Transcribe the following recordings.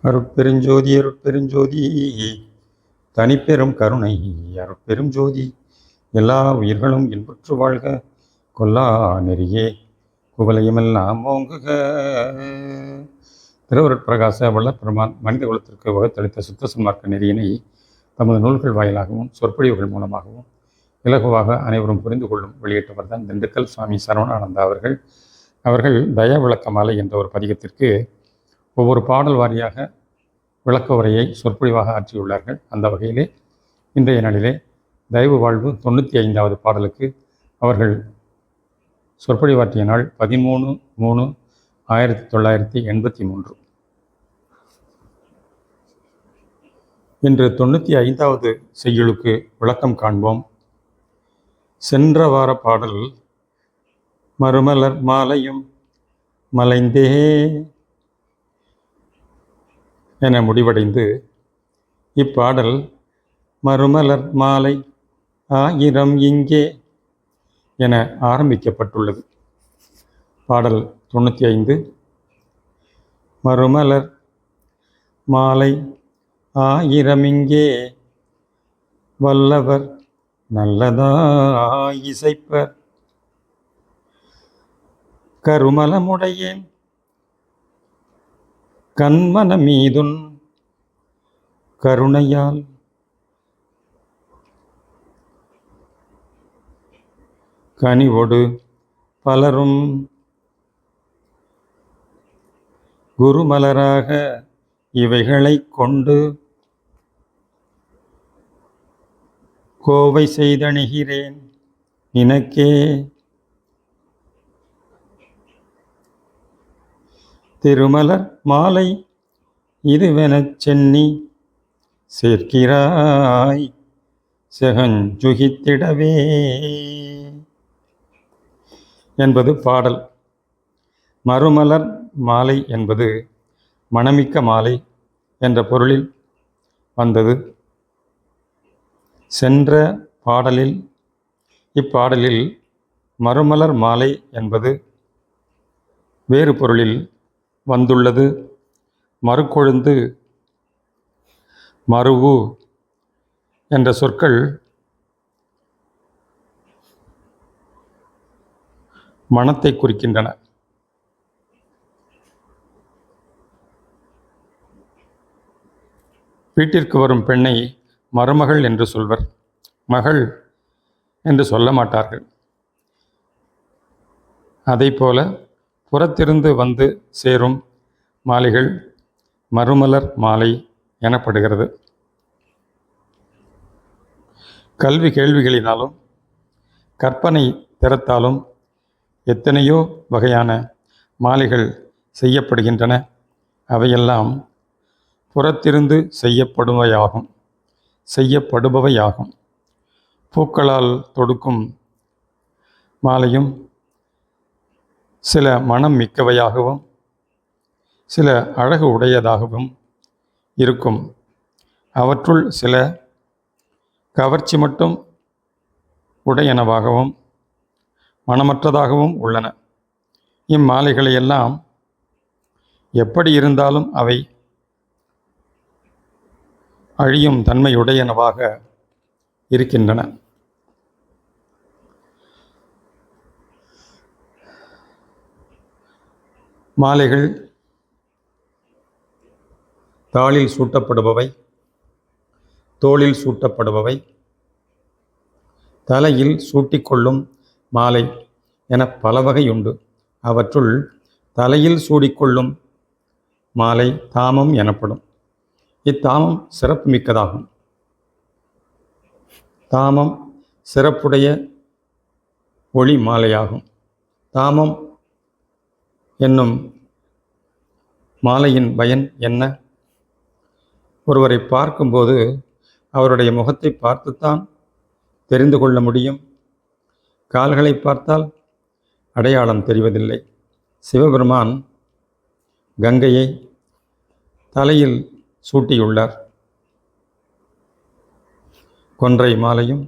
அருட்பெருஞ்சோதி அருட்பெருஞ்சோதி தனிப்பெரும் கருணை அருட்பெரும் ஜோதி எல்லா உயிர்களும் இன்புற்று வாழ்க கொல்லா நெறியே குவலயமெல்லாம் ஓங்குக. திருவருட்பிரகாச வல்லப்பெருமான் மனித குலத்திற்கு வகுத்தளித்த சுத்த சன்மார்க்க நெறியினை தமது நூல்கள் வாயிலாகவும் சொற்பொழிவுகள் மூலமாகவும் இலகுவாக அனைவரும் புரிந்து கொள்ளும் வெளியிட்டவர் தான் திண்டுக்கல் சுவாமி சரவணானந்தா அவர்கள் தயா விளக்க மாலை என்ற ஒரு பதிகத்திற்கு ஒவ்வொரு பாடல் வாரியாக விளக்க உரையை சொற்பொழிவாக ஆற்றியுள்ளார்கள். அந்த வகையிலே இன்றைய நாளிலே தயவு வாழ்வு 95வது பாடலுக்கு அவர்கள் சொற்பொழிவாற்றிய நாள் 13/3/1983. இன்று 95வது செய்யுளுக்கு விளக்கம் காண்போம். சென்ற வார பாடல் மறுமலர் மாலையும் மலைந்தே என முடிவடைந்து இப்பாடல் மறுமலர் மாலை 1000 இங்கே என ஆரம்பிக்கப்பட்டுள்ளது. பாடல் 95 மறுமலர் மாலை 1000 இங்கே வல்லவர் நல்லதாய் இசைப்பர் கருமலமுடையேன் கண்மன மீதுன் கருணையால் கனிவொடு பலரும் குருமலராக இவைகளை கொண்டு கோவை செய்தணுகிறேன் நினக்கே திருமலர் மாலை இதுவெனச் சென்னி சேர்க்கிறாய் செகஞ்சுகித்திடவே என்பது பாடல். மறுமலர் மாலை என்பது மணமிக்க மாலை என்ற பொருளில் வந்தது. சென்ற பாடலில் இப்பாடலில் மறுமலர் மாலை என்பது வேறு பொருளில் வந்துள்ளது. மறுக்கொழுந்து மறுவு என்ற சொற்கள் மனத்தை குறிக்கின்றன. வீட்டிற்கு வரும் பெண்ணை மருமகள் என்று சொல்வர், மகள் என்று சொல்ல மாட்டார்கள். அதைப்போல புறத்திருந்து வந்து சேரும் மாலைகள் மறுமலர் மாலை எனப்படுகிறது. கல்வி கேள்விகளினாலும் கற்பனை திறத்தாலும் எத்தனையோ வகையான மாலைகள் செய்யப்படுகின்றன. அவையெல்லாம் புறத்திருந்து செய்யப்படுபவையாகும். பூக்களால் தொடுக்கும் மாலையும் சில மனம் மிக்கவையாகவும் சில அழகு உடையதாகவும் இருக்கும். அவற்றுள் சில கவர்ச்சி மட்டும் உடையனவாகவும் மனமற்றதாகவும் உள்ளன. இம்மாலைகளையெல்லாம் எப்படி இருந்தாலும் அவை அழியும் தன்மையுடையனவாக இருக்கின்றன. மாலைகள் தாளில் சூட்டப்படுபவை, தோளில் சூட்டப்படுபவை, தலையில் சூட்டிக்கொள்ளும் மாலை என பல வகையுண்டு. அவற்றுள் தலையில் சூடிக்கொள்ளும் மாலை தாமம் எனப்படும். இத்தாமம் சிறப்பு மிக்கதாகும். தாமம் சிறப்புடைய ஒளி மாலையாகும். தாமம் என்னும் மாலையின் பயன் என்ன? ஒருவரை பார்க்கும்போது அவருடைய முகத்தை பார்த்துத்தான் தெரிந்து கொள்ள முடியும். கால்களை பார்த்தால் அடையாளம் தெரிவதில்லை. சிவபெருமான் கங்கையை தலையில் சூட்டியுள்ளார். கொன்றை மாலையும்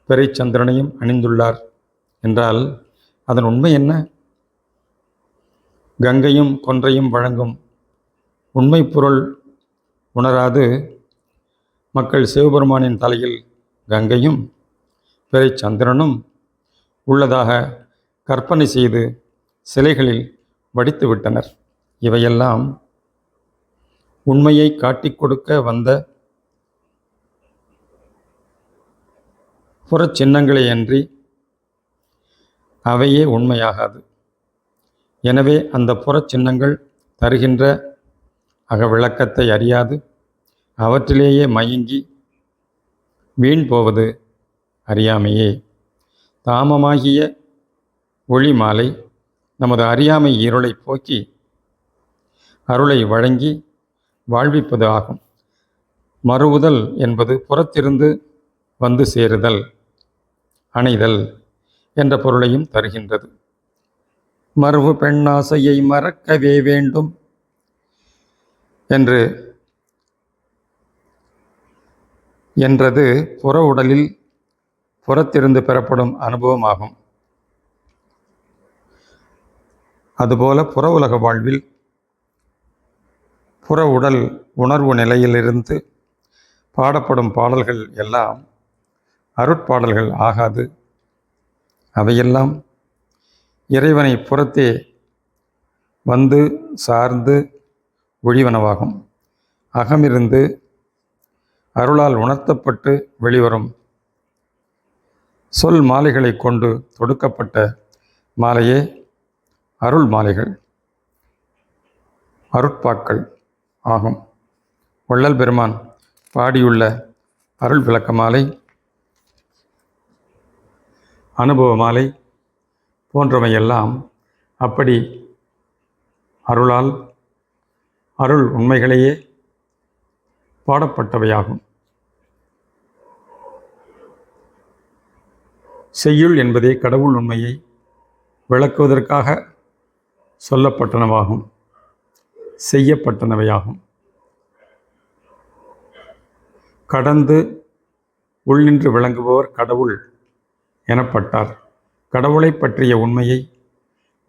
பிறைச்சந்திரனையும் அணிந்துள்ளார் என்றால் அதன் உண்மை என்ன? கங்கையும் கொன்றையும் வழங்கும் உண்மை பொருள் உணராது மக்கள் சிவபெருமானின் தலையில் கங்கையும் பிறை சந்திரனும் உள்ளதாக கற்பனை செய்து சிலைகளில் வடித்து விட்டனர். இவையெல்லாம் உண்மையை காட்டிக் கொடுக்க வந்த புறச்சின்னங்களே அன்றி அவையே உண்மையாகாது. எனவே அந்த புறச்சின்னங்கள் தருகின்ற அகவிளக்கத்தை அறியாது அவற்றிலேயே மயங்கி வீண் போவது அறியாமையே. தாமமாகிய ஒளி மாலை நமது அறியாமை இருளை போக்கி அருளை வழங்கி வாழ்விப்பது ஆகும். மறுவுதல் என்பது புறத்திருந்து வந்து சேருதல், அணைதல் என்ற பொருளையும் தருகின்றது. மறுவு பெண்ணாசையை மறக்கவே வேண்டும் என்றது புற உடலில் புறத்திருந்து பெறப்படும் அனுபவமாகும். அதுபோல புற உலக வாழ்வில் புற உடல் உணர்வு நிலையிலிருந்து பாடப்படும் பாடல்கள் எல்லாம் அருட்பாடல்கள் ஆகாது. அவையெல்லாம் இறைவனை புறத்தே வந்து சார்ந்து ஒழிவனவாகும். அகமிருந்து அருளால் உணர்த்தப்பட்டு வெளிவரும் சொல் மாலைகளை கொண்டு தொடுக்கப்பட்ட மாலையே அருள் மாலைகள், அருட்பாக்கள் ஆகும். வள்ளல் பெருமான் பாடியுள்ள அருள் விளக்க மாலை, அனுபவ மாலை போன்றவையெல்லாம் அப்படி அருளால் அருள் உண்மைகளையே பாடப்பட்டவையாகும். செய்யுள் என்பதே கடவுள் உண்மையை விளக்குவதற்காக சொல்லப்பட்டனவாகும், செய்யப்பட்டனவையாகும். கடந்து உள்நின்று விளங்குபவர் கடவுள் எனப்பட்டார். கடவுளை பற்றிய உண்மையை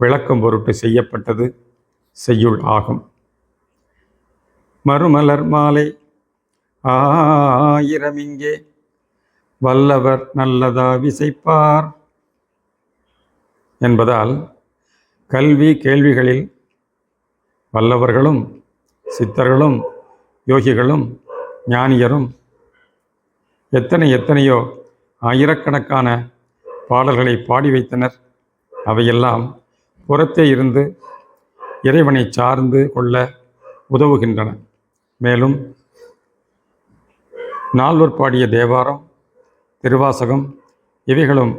விளக்கும் பொருட்டு செய்யப்பட்டது செய்யுள் ஆகும். மறுமலர் மாலை ஆயிரமிங்கே வல்லவர் நல்லதா விசைப்பார் என்பதால் கல்வி கேள்விகளில் வல்லவர்களும் சித்தர்களும் யோகிகளும் ஞானியரும் எத்தனையோ ஆயிரக்கணக்கான பாடல்களை பாடி வைத்தனர். அவையெல்லாம் புறத்தே இருந்து இறைவனை சார்ந்து கொள்ள உதவுகின்றன. மேலும் நால்வர் பாடிய தேவாரம், திருவாசகம் இவைகளும்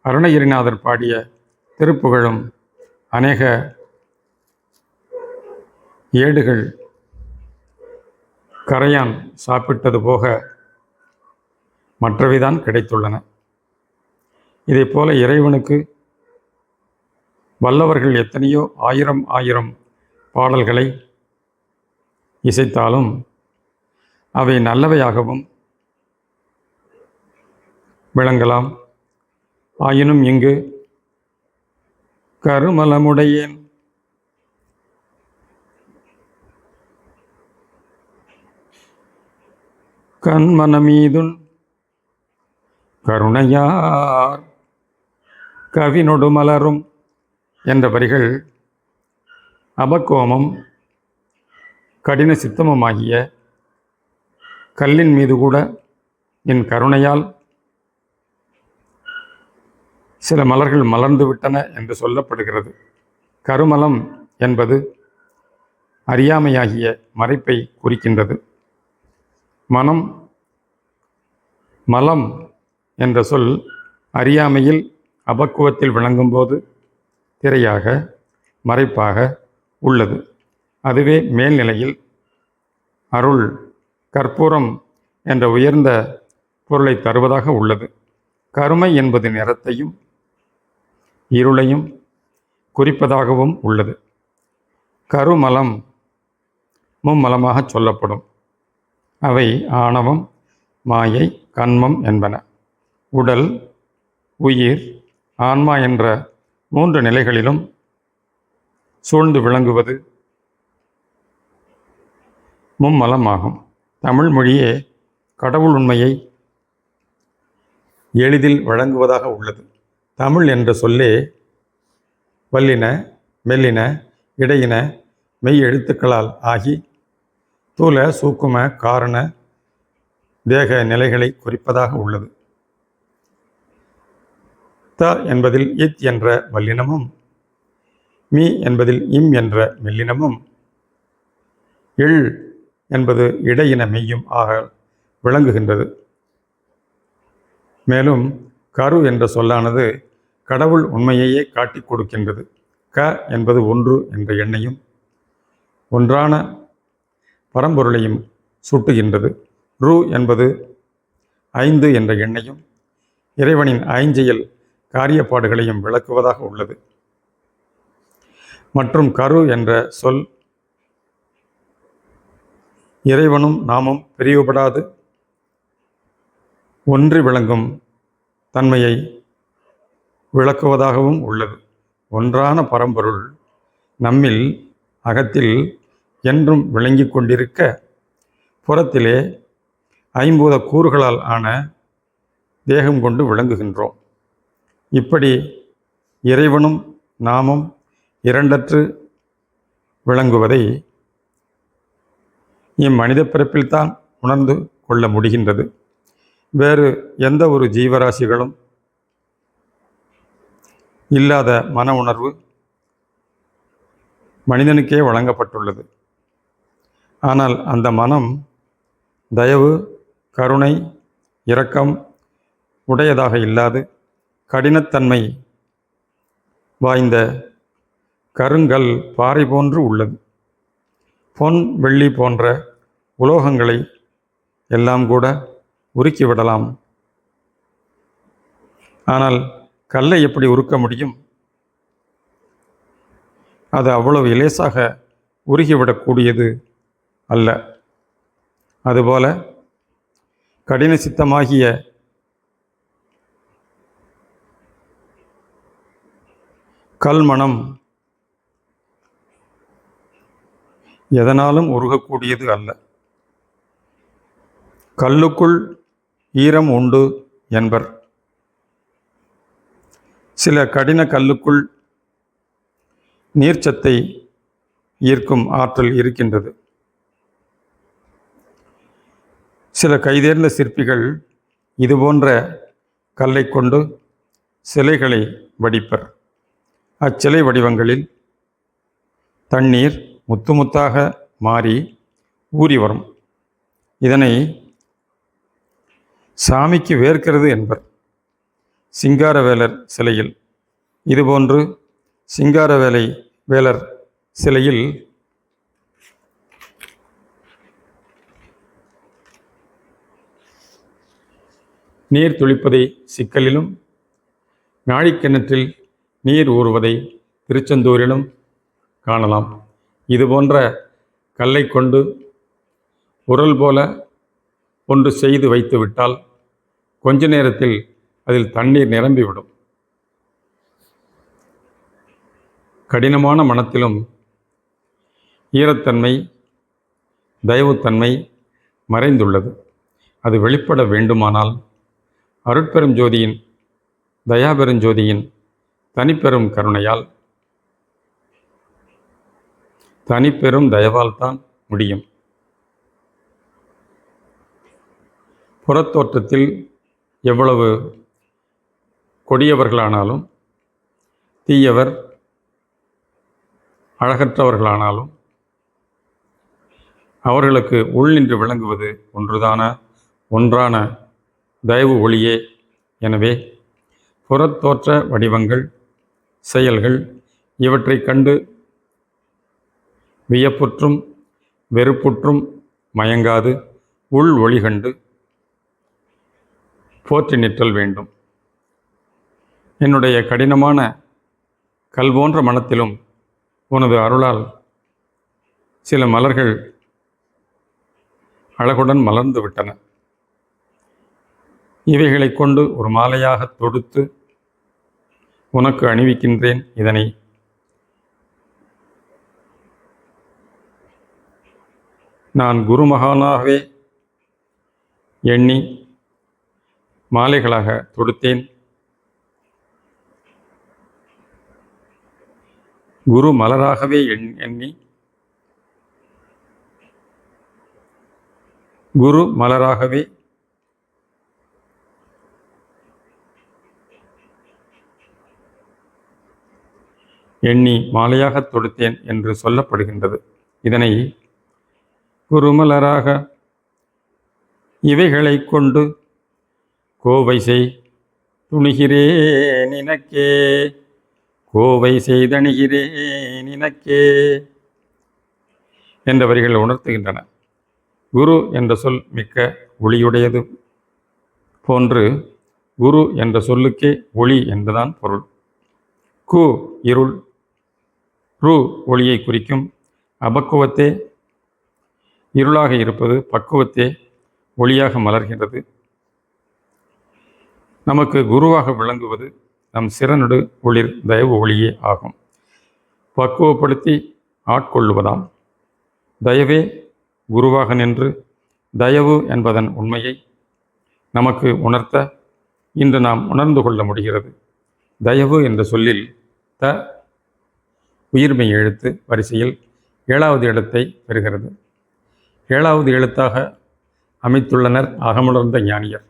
அருணகிரிநாதர் பாடிய திருப்புகழும் அநேக ஏடுகள் கரையான் சாப்பிட்டது போக மற்றவைதான் கிடைத்துள்ளன. இதைப்போல இறைவனுக்கு வல்லவர்கள் எத்தனையோ ஆயிரம் பாடல்களை இசைத்தாலும் அவை நல்லவையாகவும் விளங்கலாம். ஆயினும் இங்கு கருமலமுடையேன் கண்மனமீதுன் கருணையார் கவினொடு மலரும் என்ற வரிகள் அபக்கோமம் கடின சித்தமுமாகிய கல்லின் மீது கூட என் கருணையால் சில மலர்கள் மலர்ந்து விட்டன என்று சொல்லப்படுகிறது. கருமலம் என்பது அறியாமையாகிய மறைப்பை குறிக்கின்றது. மனம், மலம் என்ற சொல் அறியாமையில் அபக்குவத்தில் விளங்கும்போது திரையாக மறைப்பாக உள்ளது. அதுவே மேல்நிலையில் அருள் கற்பூரம் என்ற உயர்ந்த பொருளை தருவதாக உள்ளது. கருமை என்பது நிறத்தையும் இருளையும் குறிப்பதாகவும் உள்ளது. கருமலம் மும்மலமாக சொல்லப்படும். அவை ஆணவம், மாயை, கன்மம் என்பன. உடல், உயிர், ஆன்மா என்ற 3 நிலைகளிலும் சூழ்ந்து விளங்குவது மும்மலமாகும். தமிழ் மொழியே கடவுள் உண்மையை எளிதில் வழங்குவதாக உள்ளது. தமிழ் என்ற சொல்லே வல்லின, மெல்லின, இடையின, மெய் எழுத்துக்களால் ஆகி தூல, சூக்கும, காரண, தேக நிலைகளை குறிப்பதாக உள்ளது. த என்பதில் இத் என்ற வல்லினமும், மீ என்பதில் இம் என்ற மெல்லினமும், இல் என்பது இடையின மெய்யும் ஆக விளங்குகின்றது. மேலும் கரு என்ற சொல்லானது கடவுள் உண்மையையே காட்டிக் கொடுக்கின்றது. க என்பது ஒன்று என்ற எண்ணையும் ஒன்றான பரம்பொருளையும் சுட்டுகின்றது. ரு என்பது 5 என்ற எண்ணையும் இறைவனின் ஐஞ்செயல் காரியப்பாடுகளையும் விளக்குவதாக உள்ளது. மற்றும் கரு என்ற சொல் இறைவனும் நாமும் பிரிவுபடாது ஒன்றி விளங்கும் தன்மையை விளக்குவதாகவும் உள்ளது. ஒன்றான பரம்பொருள் நம்மில் அகத்தில் என்றும் விளங்கி கொண்டிருக்க, புறத்திலே ஐம்பூத கூறுகளால் ஆன தேகம் கொண்டு விளங்குகின்றோம். இப்படி இறைவனும் நாமும் இரண்டற்று விளங்குவதை இம்மனித பிறப்பில்தான் உணர்ந்து கொள்ள முடிகின்றது. வேறு எந்த ஒரு ஜீவராசிகளும் இல்லாத மன உணர்வு மனிதனுக்கே வழங்கப்பட்டுள்ளது. ஆனால் அந்த மனம் தயவு, கருணை, இரக்கம் உடையதாக இல்லாது கடினத்தன்மை வாய்ந்த கருங்கல் பாறை போன்று உள்ளது. பொன், வெள்ளி போன்ற உலோகங்களை எல்லாம் கூட உருக்கிவிடலாம். ஆனால் கல்லை எப்படி உருக்க முடியும்? அது அவ்வளவு இலேசாக உருகிவிடக்கூடியது அல்ல. அதுபோல கடின சித்தமாகிய கல்மனம் எதனாலும் உருகக்கூடியது அல்ல. கல்லுக்குள் ஈரம் உண்டு என்பர். சில கடின கல்லுக்குள் நீர்ச்சத்தை ஈர்க்கும் ஆற்றல் இருக்கின்றது. சில கைதேர்ந்த சிற்பிகள் இதுபோன்ற கல்லை கொண்டு சிலைகளை வடிப்பர். அச்சிலை வடிவங்களில் தண்ணீர் முத்து முத்தாக மாறி ஊறி வரும். இதனை சாமிக்கு வேர்க்கிறது என்பர். சிங்காரவேலர் சிலையில் இதுபோன்று சிங்காரவேலை வேலர் சிலையில் நீர் துளிப்பதை சிக்கலிலும், நாழிக்கிணற்றில் நீர் ஊறுவதை திருச்செந்தூரிலும் காணலாம். இதுபோன்ற கல்லை கொண்டு உரல் போல ஒன்று செய்து வைத்து விட்டால் கொஞ்ச நேரத்தில் அதில் தண்ணீர் நிரம்பிவிடும். கடினமான மனத்திலும் ஈரத்தன்மை, தயவுத்தன்மை மறைந்துள்ளது. அது வெளிப்பட வேண்டுமானால் அருட்பெரும் ஜோதியின், தயாபெருஞ்சோதியின் தனிப்பெரும் கருணையால், தனிப்பெரும் தயவால் தான் முடியும். புறத்தோற்றத்தில் எவ்வளவு கொடியவர்களானாலும், தீயவர், அழகற்றவர்களானாலும் அவர்களுக்கு உள் நின்று விளங்குவது ஒன்றான தயவு ஒளியே. எனவே புறத்தோற்ற வடிவங்கள், செயல்கள் இவற்றை கண்டு வியப்புற்றும் வெறுப்புற்றும் மயங்காது உள் ஒளி கண்டு போற்றி நிற்றல் வேண்டும். என்னுடைய கடினமான கல் போன்ற மனத்திலும் உனது அருளால் சில மலர்கள் அழகுடன் மலர்ந்து விட்டன. இவைகளை கொண்டு ஒரு மாலையாக தொடுத்து உனக்கு அணிவிக்கின்றேன். இதனை நான் குருமகானாகவே எண்ணி மாலைகளாக தொடுத்தேன். குரு மலராகவே எண்ணி குரு மலராகவே எண்ணி மாலையாக தொடுத்தேன் என்று சொல்லப்படுகின்றது. இதனை குருமலராக இவைகளை கொண்டு கோவை செய் துணிகிறே நினக்கே, கோவை செய்தணிகிறே நினக்கே என்ற வரிகள் உணர்த்துகின்றன. குரு என்ற சொல் மிக்க ஒளியுடையது போன்று குரு என்ற சொல்லுக்கே ஒளி என்றுதான் பொருள். கு இருள், ரு ஒளியை குறிக்கும். அபக்குவத்தே இருளாக இருப்பது, பக்குவத்தே ஒளியாக மலர்கின்றது. நமக்கு குருவாக விளங்குவது நம் சிறநடு ஒளிர் தயவு ஒளியே ஆகும். பக்குவப்படுத்தி ஆட்கொள்ளுவதாம். தயவே குருவாக நின்று தயவு என்பதன் உண்மையை நமக்கு உணர்த்த இன்று நாம் உணர்ந்து கொள்ள முடிகிறது. தயவு என்ற சொல்லில் த உயிர்மை எழுத்து வரிசையில் 7வது இடத்தை பெறுகிறது. 7வது எழுத்தாக அமைத்துள்ளனர் அகமுணர்ந்த ஞானியர்.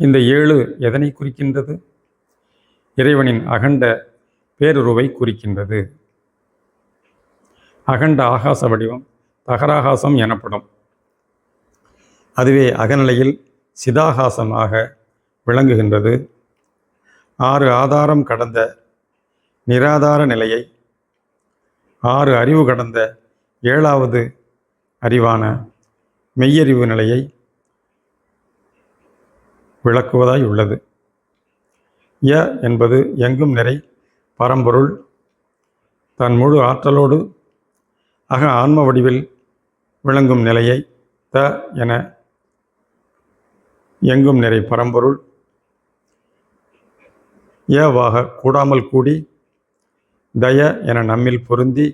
இந்த 7 எதனை குறிக்கின்றது? இறைவனின் அகண்ட பேருருவை குறிக்கின்றது. அகண்ட ஆகாச வடிவம் தகராகாசம் எனப்படும். அதுவே அகநிலையில் சிதாகாசமாக விளங்குகின்றது. 6 ஆதாரம் கடந்த நிராதார நிலையை 6 அறிவு கடந்த 7வது அறிவான மெய்யறிவு நிலையை விளக்குவதாய் உள்ளது. ய என்பது எங்கும் நிறை பரம்பொருள் தன் முழு ஆற்றலோடு அக ஆன்ம வடிவில் விளங்கும் நிலையை த என எங்கும் நிறை பரம்பொருள் ஏவாக கூடாமல் கூடி தய என நம்மில் பொருந்தி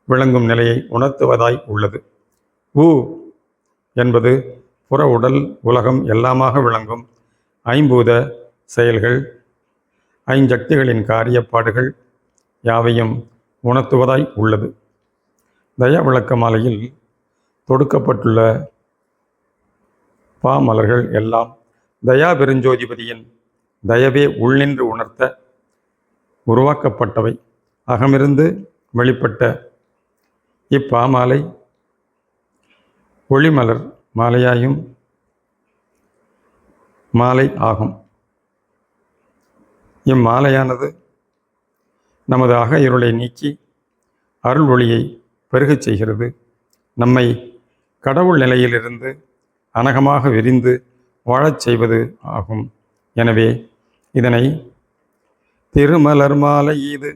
விளங்கும் நிலையை உணர்த்துவதாய் உள்ளது. உ என்பது புற உடல் உலகம் எல்லாமாக விளங்கும் ஐம்பூத செயல்கள், ஐஞ்சக்திகளின் காரியப்பாடுகள் யாவையும் உணர்த்துவதாய் உள்ளது. தயா விளக்க மாலையில் தொடுக்கப்பட்டுள்ள பாமலர்கள் எல்லாம் தயா பெருஞ்சோதிபதியின் தயவே உள்நின்று உணர்த்த உருவாக்கப்பட்டவை. அகமிருந்து வெளிப்பட்ட இப்பாமாலை ஒளிமலர் மாலையாயும் மாலை ஆகும். இம்மாலையானது நமது அக இருளை நீக்கி அருள் ஒளியை பெருகச் செய்கிறது. நம்மை கடவுள் நிலையிலிருந்து அனகமாக விரிந்து வாழச் செய்வது ஆகும். எனவே இதனை திருமலர் மாலை இது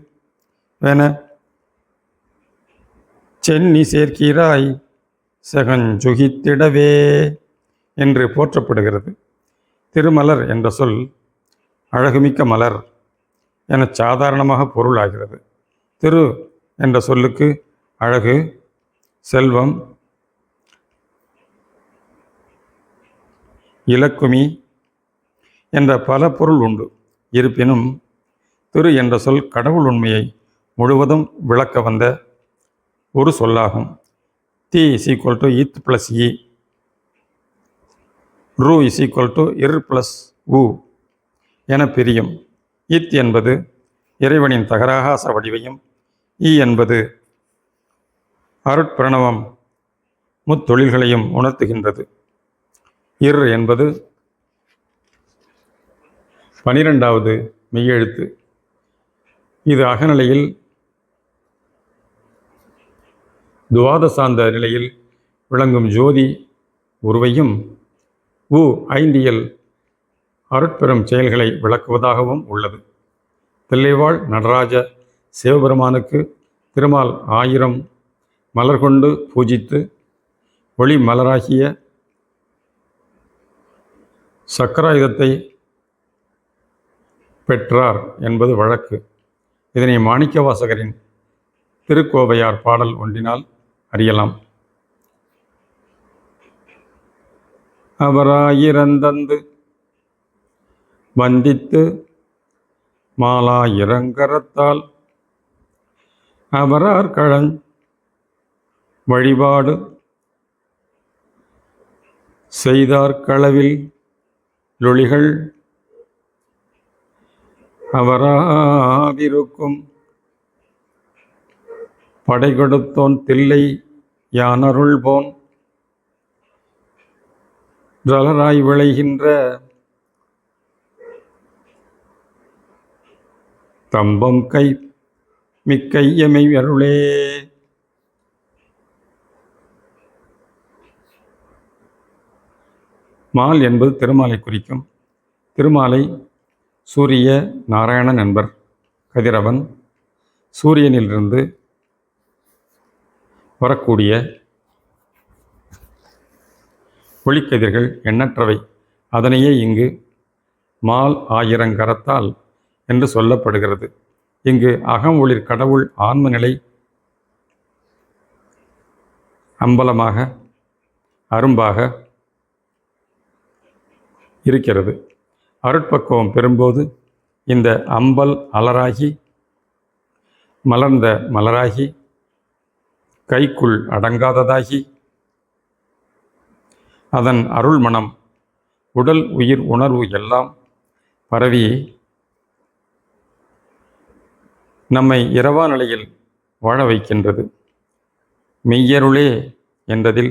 என சென்னி சேர்க்கிறாய் செகஞ்சுகித்திடவே என்று போற்றப்படுகிறது. திருமலர் என்ற சொல் அழகுமிக்க மலர் என சாதாரணமாக பொருளாகிறது. திரு என்ற சொல்லுக்கு அழகு, செல்வம், இலக்குமி என்ற பல பொருள் உண்டு. இருப்பினும் திரு என்ற சொல் கடவுள் உண்மையை முழுவதும் விளக்க வந்த ஒரு சொல்லாகும். தி = இத் + இ, ரு = இர் + உ என பிரியும். இத் என்பது இறைவனின் தகராகாச வடிவையும், இ என்பது அருட்பிரணவம் முத்தொழில்களையும் உணர்த்துகின்றது. இர் என்பது 12வது மெய்யெழுத்து. இது அகநிலையில் துவாதசாந்த நிலையில் விளங்கும் ஜோதி உருவையும், உ ஐந்தியல் அருட்பெரும் செயல்களை விளக்குவதாகவும் உள்ளது. தில்லைவாழ் நடராஜ சிவபெருமானுக்கு திருமால் 1000 மலர் கொண்டு பூஜித்து ஒளி மலராகிய சக்கராயுதத்தை பெற்றார் என்பது வழக்கு. இதனை மாணிக்கவாசகரின் திருக்கோவையார் பாடல் ஒன்றினால் அறியலாம். அவராயிரந்தந்து வந்தித்து மாலாயிரங்கரத்தால் அவரார் கழஞ் வழிபாடு செய்தார் களவில் லொளிகள் அவராவிருக்கும் படை கொடுத்தோன் தில்லை யானருள்போன் ஜலராய் விளைகின்ற தம்பம் கை மிக்கையமை அருளே. மால் என்பது திருமாலை குறிக்கும். திருமாலை சூரிய நாராயணன் என்பர். கதிரவன் சூரியனிலிருந்து வரக்கூடிய ஒளிக்கதிர்கள் எண்ணற்றவை. அதனையே இங்கு மால் ஆயிரங்கரத்தால் என்று சொல்லப்படுகிறது. இங்கு அகம் ஒளிர் கடவுள் ஆன்ம நிலை அம்பலமாக அரும்பாக இருக்கிறது. அருட்பக்குவம் பெறும்போது இந்த அம்பல் அலராகி மலர்ந்த மலராகி கைக்குள் அடங்காததாகி அதன் அருள் மனம் உடல் உயிர் உணர்வு எல்லாம் பரவி நம்மை இரவா நிலையில் வாழ வைக்கின்றது. மெய்யருளே என்றதில்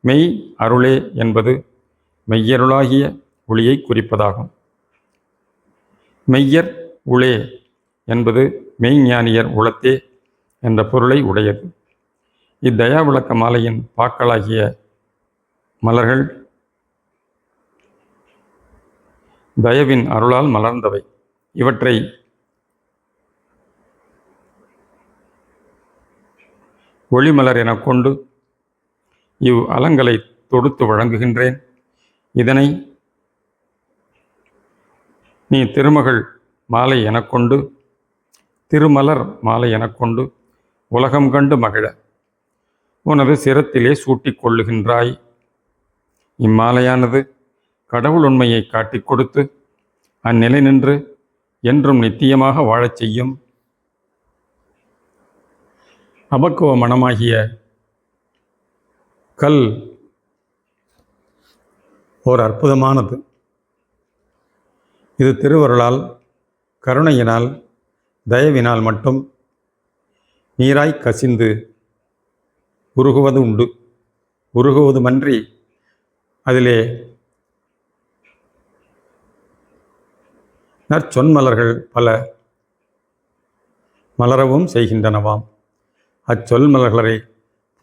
மெய் அருளே என்பது மெய்யருளாகிய ஒளியை குறிப்பதாகும். மெய்யர் உளே என்பது மெய்ஞானியர் உளத்தே என்ற பொருளை உடையது. இத்தயா விளக்க மாலையின் பாக்களாகிய மலர்கள் தயவின் அருளால் மலர்ந்தவை. இவற்றை ஒளிமலர் எனக் கொண்டு இவ் அலங்களை தொடுத்து வழங்குகின்றேன். இதனை நீ திருமகள் மாலை எனக்கொண்டு திருமலர் மாலை எனக்கொண்டு உலகம் கண்டு மகிழ உனது சிரத்திலே சூட்டிக் கொள்ளுகின்றாய். இம்மாலையானது கடவுள் உண்மையை காட்டிக் கொடுத்து அந்நிலை நின்று என்றும் நித்தியமாக வாழச் செய்யும். அபக்குவ மனமாகிய கல் ஓர் அற்புதமானது. இது திருவருளால் கருணையினால் தயவினால் மட்டும் நீராய் கசிந்து உருகுவது உண்டு. உருகுவதுமன்றி அதிலே நற்சொன்மலர்கள் பல மலரவும் செய்கின்றனவாம். அச்சொல் மலர்களை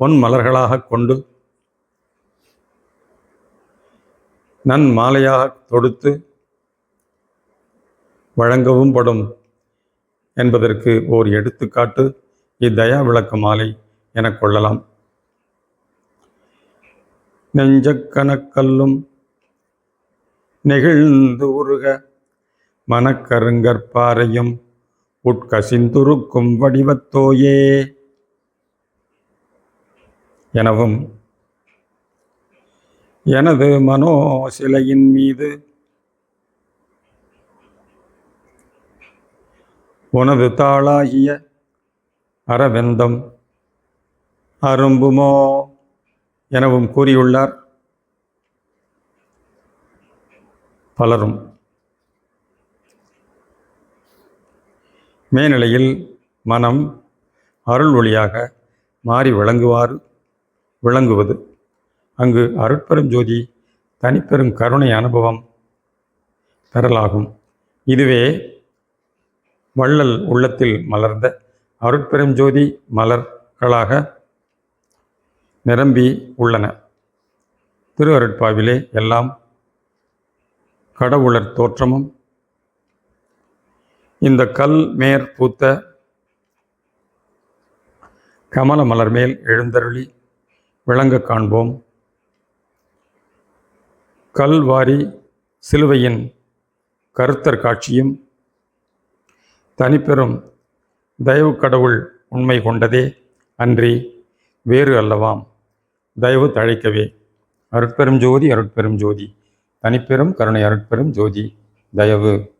பொன் மலர்களாக கொண்டு நன்மாலையாக தொடுத்து வழங்கவும் படும் என்பதற்கு ஓர் எடுத்துக்காட்டு இத்தயா விளக்க மாலை எனக் கொள்ளலாம். நெஞ்சக்கணக்கல்லும் நெகிழ்ந்து உருக மனக்கருங்கற்பாறையும் உட்கசிந்துருக்கும் வடிவத்தோயே எனவும் எனது மனோசிலையின் மீது உனது தாளாகிய அரவெந்தம் அரும்புமோ எனவும் கூறியுள்ளார் பலரும். மேநிலையில் மனம் அருள் ஒளியாக மாறி விளங்குவது அங்கு அருட்பெரும் ஜோதி தனிப்பெரும் கருணை அனுபவம் பெறலாகும். இதுவே வள்ளல் உள்ளத்தில் மலர்ந்த அருட்பெரும் ஜோதி மலர்களாக நிரம்பி உள்ளன. திருவருட்பாவிலே எல்லாம் கடவுளர் தோற்றமும் இந்த கல் மேற் பூத்த கமல மலர் மேல் எழுந்தருளி விளங்க காண்போம். கல்வாரி சிலுவையின் கருத்தர் காட்சியும் தனிப்பெரும் தயவு கடவுள் உண்மை கொண்டதே அன்றி வேறு அல்லவாம். தயவு தழைக்கவே. அருட்பெரும் ஜோதி அருட்பெரும் ஜோதி, தனிப்பெரும் கருணை அருட்பெரும் ஜோதி, தயவு